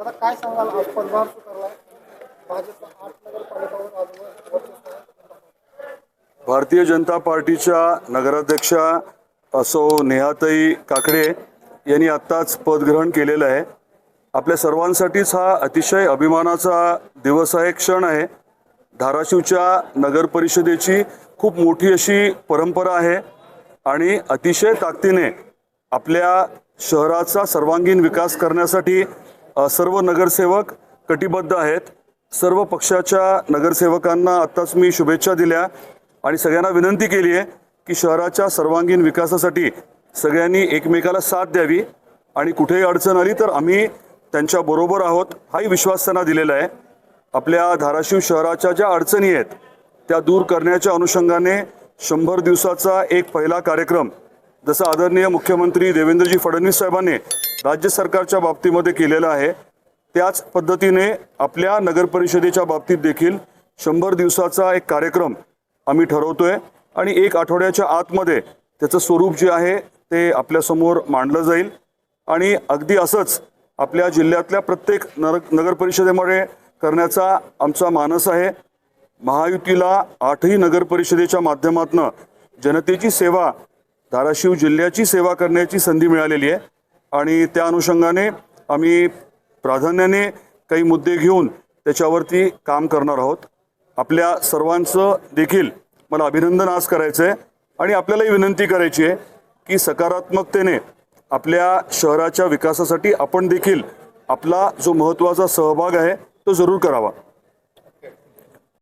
दादा काय सांगाल, आज पदभार स्वीकारलाय भाजप 8 नगरपालिकावर अजून वर्चस्व आहे. भारतीय जनता पार्टीच्या नगराध्यक्षा असो नेहाताई काकडे यांनी आत्ताच पदग्रहण केलेलं आहे. आपल्या सर्वांसाठीच हा अतिशय अभिमानाचा दिवस आहे, क्षण आहे. धाराशिवच्या नगर परिषदेची खूप मोठी अशी परंपरा आहे आणि अतिशय ताकदीने आपल्या शहराचा सर्वांगीण विकास करण्यासाठी सर्व नगरसेवक कटिबद्ध आहेत. सर्व पक्षाच्या नगरसेवकांना आत्ताच मी शुभेच्छा दिल्या आणि सगळ्यांना विनंती केली आहे की शहराच्या सर्वांगीण विकासासाठी सगळ्यांनी एकमेकाला साथ द्यावी आणि कुठेही अडचण आली तर आम्ही त्यांच्या बरोबर आहोत हाही विश्वास त्यांना दिलेला आहे. आपल्या धाराशिव शहराच्या ज्या अडचणी आहेत त्या दूर करण्याच्या अनुषंगाने 100 दिवसाचा एक पहिला कार्यक्रम जसा आदरणीय मुख्यमंत्री देवेंद्रजी फडणवीस साहेबांनी राज्य सरकारच्या बाबतीमध्ये केलेला आहे, त्याच पद्धतीने आपल्या नगर परिषदेच्या बाबतीत देखील 100 दिवसाचा एक कार्यक्रम आम्ही ठरवतोय आणि 1 आठवड्याच्या आतमध्ये त्याचं स्वरूप जे आहे ते आपल्यासमोर मांडलं जाईल. आणि अगदी असंच आपल्या जिल्ह्यातल्या प्रत्येक नगर परिषदेमध्ये करण्याचा आमचा मानस आहे. महायुतीला 8ही नगर परिषदेच्या माध्यमातून जनतेची सेवा, धाराशिव जिल्ह्याची सेवा करण्याची संधी मिळालेली आहे आणि त्या अनुषंगाने आम्ही प्राधान्याने काही मुद्दे घेऊन त्याच्यावरती काम करणार आहोत. आपल्या सर्वांचं देखील मला अभिनंदन आज करायचं आहे आणि आपल्यालाही विनंती करायची आहे की सकारात्मकतेने आपल्या शहराच्या विकासासाठी आपण देखील आपला जो महत्त्वाचा सहभाग आहे तो जरूर करावा.